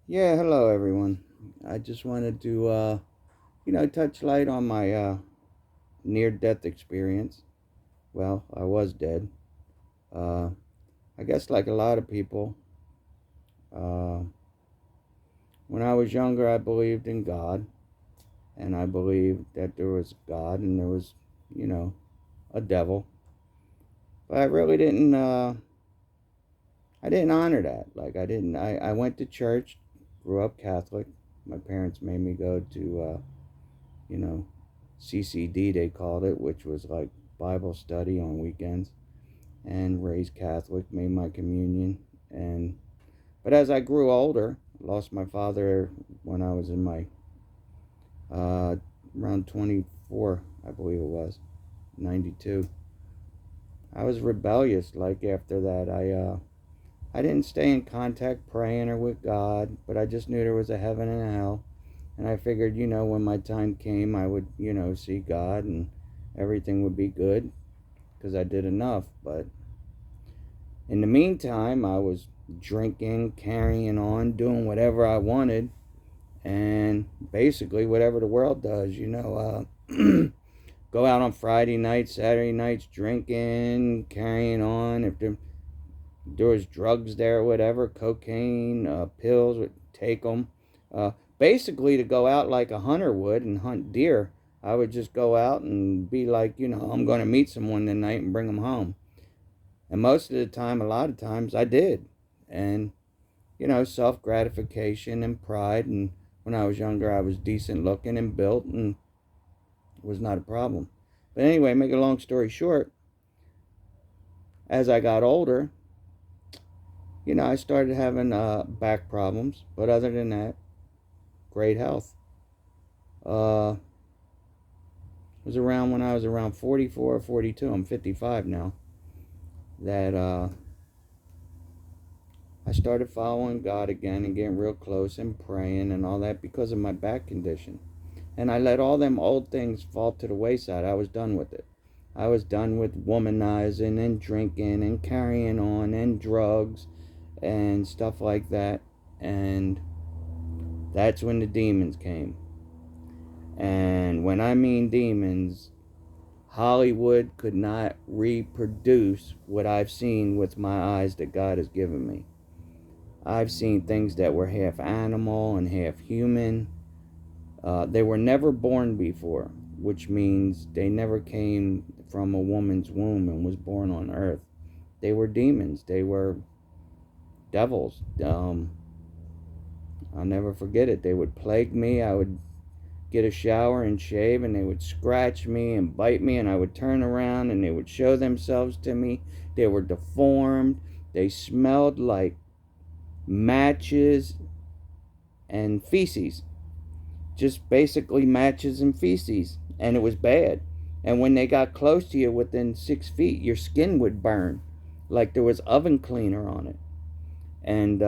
Yeah, hello everyone. I just wanted to, touch light on my near-death experience. Well, I was dead. Uh, I guess like a lot of people, uh, when I was younger, I believed in God, and I believed that there was God and there was, you know, a devil. But I really didn't. I didn't honor that. Like I didn't. I went to church, grew up Catholic. My parents made me go to you know, CCD they called it, which was like Bible study on weekends, and raised Catholic, made my communion, and but as I grew older, lost my father when I was in my uh, around 24, I believe it was 92. I was rebellious. Like after that, I didn't stay in contact praying or with God, but I just knew there was a heaven and a hell. And I figured, when my time came, I would, see God and everything would be good because I did enough. But in the meantime, I was drinking, carrying on, doing whatever I wanted, and basically whatever the world does, go out on Friday nights, Saturday nights, drinking, carrying on. If there was drugs there, whatever, cocaine, pills, would take them. Uh, Basically, to go out like a hunter would and hunt deer, I would just go out and be like, I'm going to meet someone tonight and bring them home. And most of the time, a lot of times, I did. And, self gratification and pride. And when I was younger, I was decent looking and built and it was not a problem. But anyway, make a long story short, as I got older, I started having back problems. But other than that, great health. It was around when I was around 44 or 42. I'm 55 now. That I started following God again and getting real close and praying and all that because of my back condition. And I let all them old things fall to the wayside. I was done with it. I was done with womanizing and drinking and carrying on and drugs and stuff like that. And that's when the demons came. And when I mean demons, Hollywood could not reproduce what I've seen with my eyes that God has given me. I've seen things that were half animal and half human. They were never born before, which means they never came from a woman's womb and was born on earth. They were demons. They were devils. I'll never forget it. They would plague me. I would get a shower and shave, and they would scratch me and bite me, and I would turn around and they would show themselves to me. They were deformed. They smelled like matches and feces, just basically matches and feces, and it was bad. And when they got close to you within 6 feet, your skin would burn like there was oven cleaner on it. And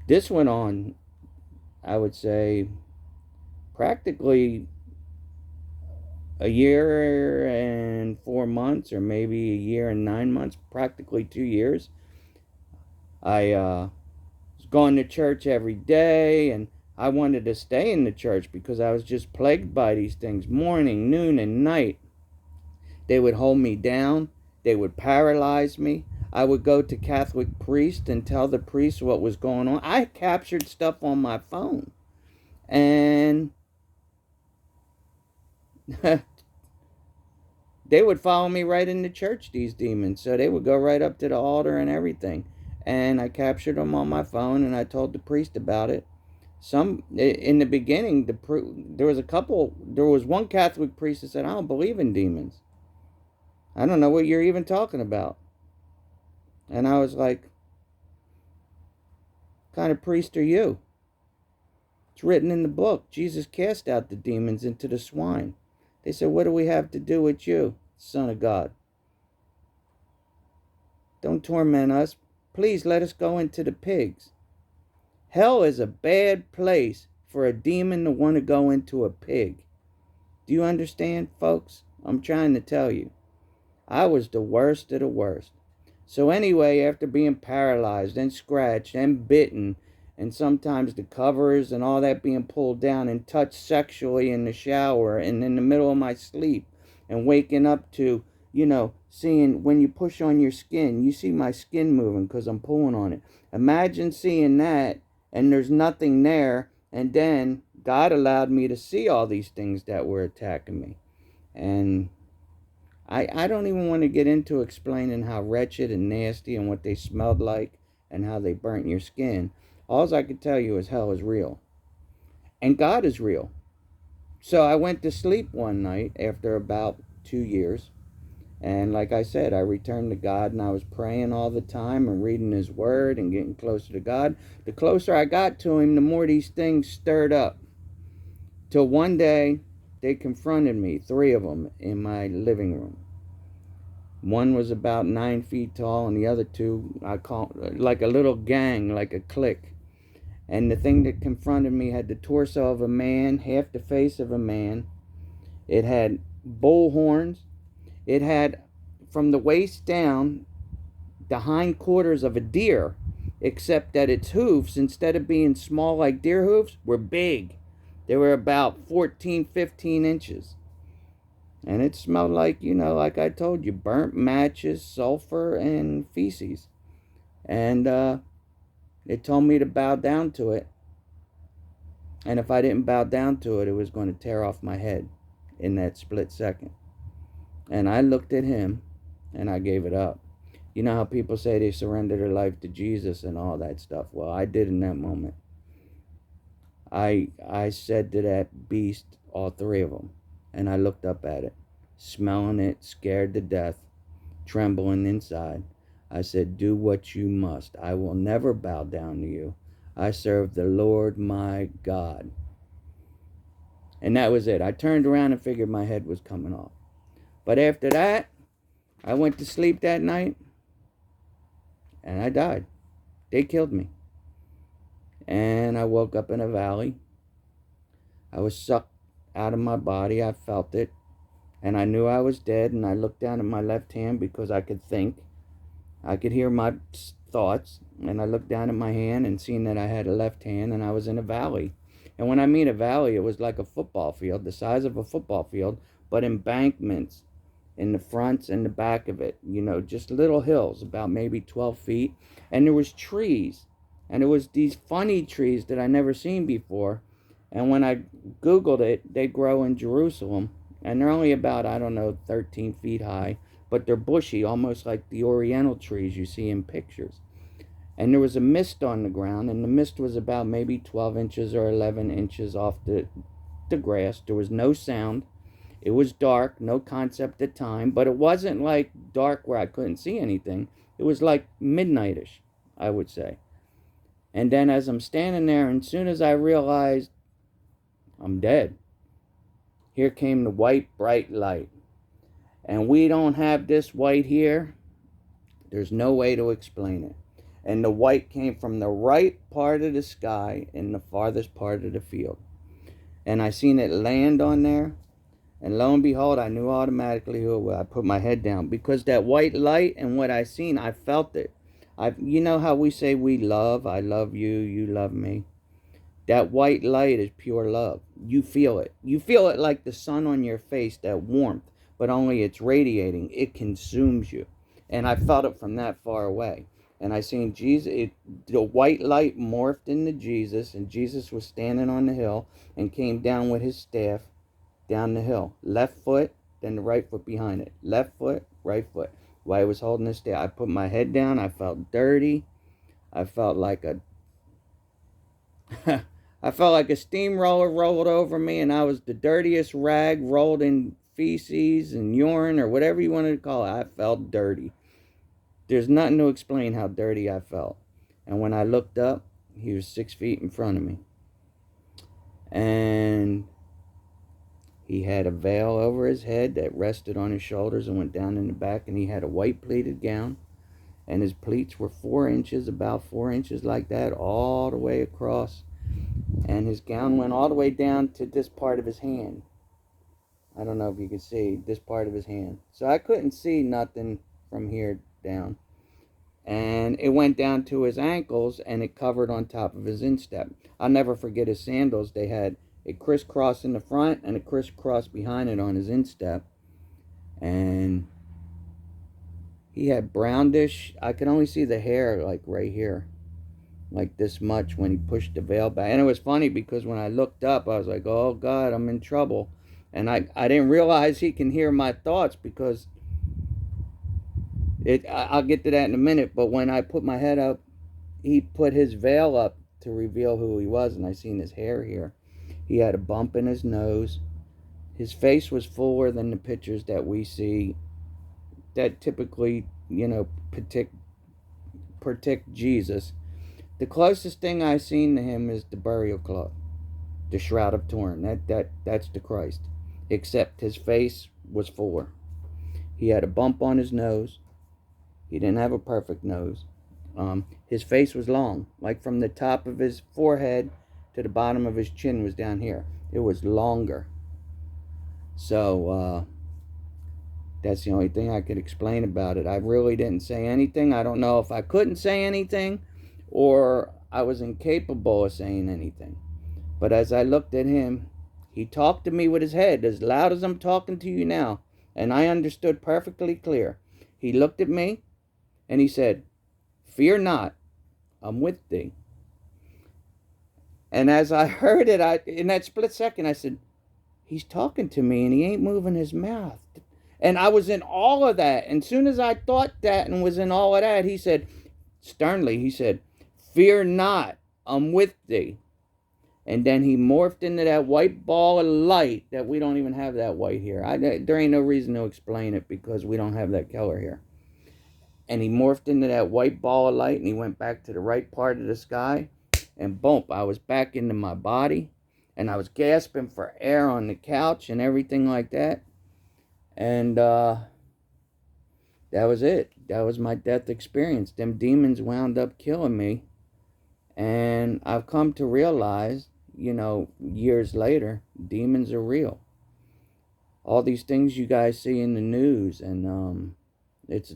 this went on, I would say, practically a year and 4 months, or maybe a year and 9 months, practically 2 years. I was going to church every day, and I wanted to stay in the church because I was just plagued by these things morning, noon, and night. They would hold me down, they would paralyze me. I would go to Catholic priest and tell the priest what was going on. I captured stuff on my phone. And they would follow me right into church, these demons. So they would go right up to the altar and everything. And I captured them on my phone and I told the priest about it. Some in the beginning, there was one Catholic priest that said, "I don't believe in demons. I don't know what you're even talking about." And I was like, "What kind of priest are you? It's written in the book. Jesus cast out the demons into the swine." They said, "What do we have to do with you, Son of God? Don't torment us. Please let us go into the pigs." Hell is a bad place for a demon to want to go into a pig. Do you understand, folks? I'm trying to tell you. I was the worst of the worst. So anyway, after being paralyzed and scratched and bitten, and sometimes the covers and all that being pulled down, and touched sexually in the shower and in the middle of my sleep, and waking up to, seeing when you push on your skin, you see my skin moving because I'm pulling on it. Imagine seeing that and there's nothing there, and then God allowed me to see all these things that were attacking me. And I don't even want to get into explaining how wretched and nasty and what they smelled like and how they burnt your skin. All I can tell you is hell is real. And God is real. So I went to sleep one night after about 2 years. And like I said, I returned to God, and I was praying all the time and reading His Word and getting closer to God. The closer I got to Him, the more these things stirred up. Till one day, they confronted me, 3 of them, in my living room. One was about 9 feet tall, and the other 2, I call like a little gang, like a clique. And the thing that confronted me had the torso of a man, half the face of a man. It had bull horns. It had, from the waist down, the hindquarters of a deer, except that its hoofs, instead of being small like deer hoofs, were big. They were about 14, 15 inches. And it smelled like, like I told you, burnt matches, sulfur, and feces. And it told me to bow down to it. And if I didn't bow down to it, it was going to tear off my head in that split second. And I looked at him and I gave it up. You know how people say they surrender their life to Jesus and all that stuff? Well, I did in that moment. I said to that beast, all 3 of them, and I looked up at it, smelling it, scared to death, trembling inside. I said, do what you must. I will never bow down to you. I serve the Lord my God. And that was it. I turned around and figured my head was coming off. But after that, I went to sleep that night, and I died. They killed me. And I woke up in a valley. I was sucked out of my body. I felt it. And I knew I was dead. And I looked down at my left hand because I could think. I could hear my thoughts. And I looked down at my hand and seen that I had a left hand. And I was in a valley. And when I mean a valley, it was like a football field, the size of a football field, but embankments in the front and the back of it, just little hills about maybe 12 feet. And there was trees, and it was these funny trees that I never seen before. And when I Googled it, they grow in Jerusalem, and they're only about, 13 feet high, but they're bushy, almost like the oriental trees you see in pictures. And there was a mist on the ground, and the mist was about maybe 12 inches or 11 inches off the grass. There was no sound. It was dark, no concept of time, but it wasn't like dark where I couldn't see anything. It was like midnightish, I would say. And then as I'm standing there, and as soon as I realized I'm dead, here came the white, bright light. And we don't have this white here. There's no way to explain it. And the white came from the right part of the sky in the farthest part of the field. And I seen it land on there. And lo and behold, I knew automatically who it was. I put my head down because that white light and what I seen, I felt it. You know how we say we love? I love you, you love me. That white light is pure love. You feel it. You feel it like the sun on your face, that warmth, but only it's radiating. It consumes you. And I felt it from that far away. And I seen Jesus, the white light morphed into Jesus, and Jesus was standing on the hill and came down with his staff down the hill. Left foot, then the right foot behind it. Left foot, right foot. While I was holding this staff, I put my head down. I felt dirty. I felt like a I felt like a steamroller rolled over me, and I was the dirtiest rag rolled in feces and urine or whatever you wanted to call it. I felt dirty. There's nothing to explain how dirty I felt. And when I looked up, he was 6 feet in front of me. And he had a veil over his head that rested on his shoulders and went down in the back, and he had a white pleated gown. And his pleats were 4 inches, about 4 inches like that, all the way across. And his gown went all the way down to this part of his hand. I don't know if you can see this part of his hand. So I couldn't see nothing from here down. and it went down to his ankles, and it covered on top of his instep. I'll never forget his sandals. They had a crisscross in the front and a crisscross behind it on his instep, and he had brownish. I could only see the hair like right here, like this much when he pushed the veil back. And it was funny because when I looked up, I was like, oh God, I'm in trouble. And I didn't realize he can hear my thoughts because I'll get to that in a minute. But when I put my head up, he put his veil up to reveal who he was, and I seen his hair here. He had a bump in his nose. His face was fuller than the pictures that we see that typically, predict Jesus. The closest thing I seen to him is the burial cloth, the shroud of Turin. That's the Christ, except his face was fuller. He had a bump on his nose. He didn't have a perfect nose. His face was long, like from the top of his forehead to the bottom of his chin was down here. It was longer. So that's the only thing I could explain about it. I really didn't say anything. I don't know if I couldn't say anything or I was incapable of saying anything. But as I looked at him, he talked to me with his head as loud as I'm talking to you now, and I understood perfectly clear. He looked at me and he said, "Fear not, I'm with thee." And as I heard it, in that split second, I said, he's talking to me and he ain't moving his mouth. And I was in awe of that. And soon as I thought that and was in awe of that, he said, sternly, he said, "Fear not, I'm with thee." And then he morphed into that white ball of light that we don't even have that white here. There ain't no reason to explain it because we don't have that color here. And he morphed into that white ball of light and he went back to the right part of the sky. And boom, I was back into my body. And I was gasping for air on the couch and everything like that. And that was it. That was my death experience. Them demons wound up killing me. And I've come to realize, years later, demons are real. All these things you guys see in the news, and it's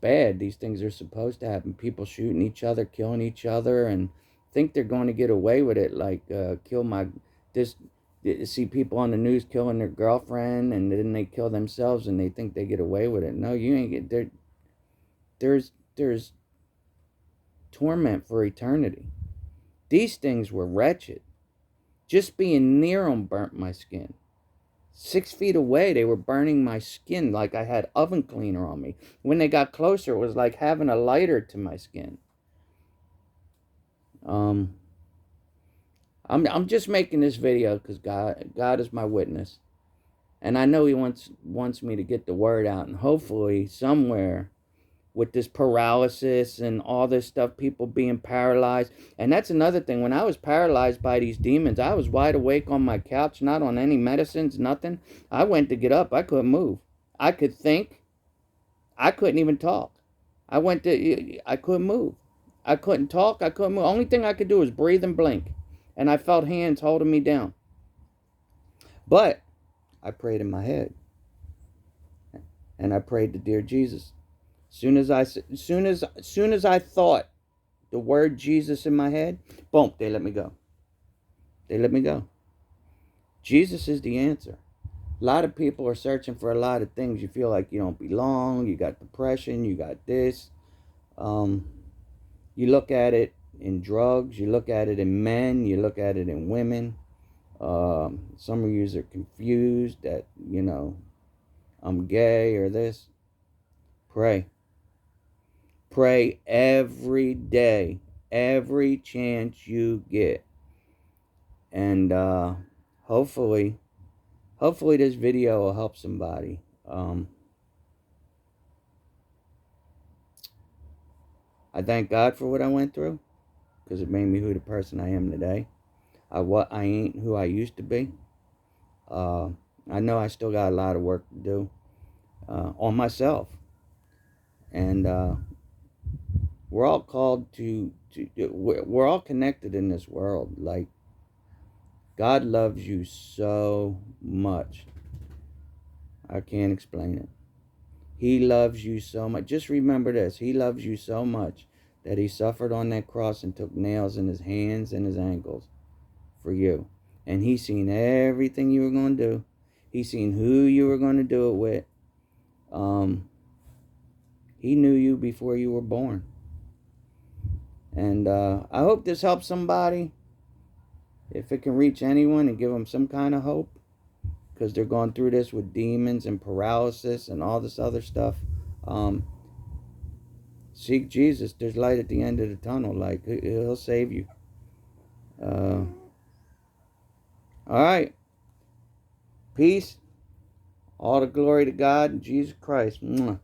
bad. These things are supposed to happen. People shooting each other, killing each other, and think they're going to get away with it. Like see people on the news killing their girlfriend, and then they kill themselves, and they think they get away with it. No, you ain't get there. There's torment for eternity. These things were wretched. Just being near them burnt my skin. 6 feet away, they were burning my skin like I had oven cleaner on me. When they got closer, it was like having a lighter to my skin. I'm just making this video because God is my witness, and I know He wants me to get the word out, and hopefully somewhere with this paralysis and all this stuff, people being paralyzed. And that's another thing. When I was paralyzed by these demons, I was wide awake on my couch, not on any medicines, nothing. I went to get up. I couldn't move. I could think. I couldn't even talk. I couldn't move. I couldn't talk. I couldn't move. Only thing I could do was breathe and blink. And I felt hands holding me down. But I prayed in my head. And I prayed to dear Jesus. Soon as I thought the word Jesus in my head, boom, they let me go. They let me go. Jesus is the answer. A lot of people are searching for a lot of things. You feel like you don't belong. You got depression. You got this. You look at it in drugs. You look at it in men. You look at it in women. Some of you are confused that, I'm gay or this. Pray. Pray every day, every chance you get. And hopefully this video will help somebody. I thank God for what I went through, because it made me who the person I am today. I ain't who I used to be. I know I still got a lot of work to do on myself. And we're all called we're all connected in this world. Like, God loves you so much. I can't explain it. He loves you so much. Just remember this. He loves you so much that he suffered on that cross and took nails in his hands and his ankles for you. And he seen everything you were going to do. He seen who you were going to do it with. He knew you before you were born. And I hope this helps somebody. If it can reach anyone and give them some kind of hope. Because they're going through this with demons and paralysis and all this other stuff. Seek Jesus. There's light at the end of the tunnel. Like, he'll save you. All right. Peace. All the glory to God and Jesus Christ. Mwah.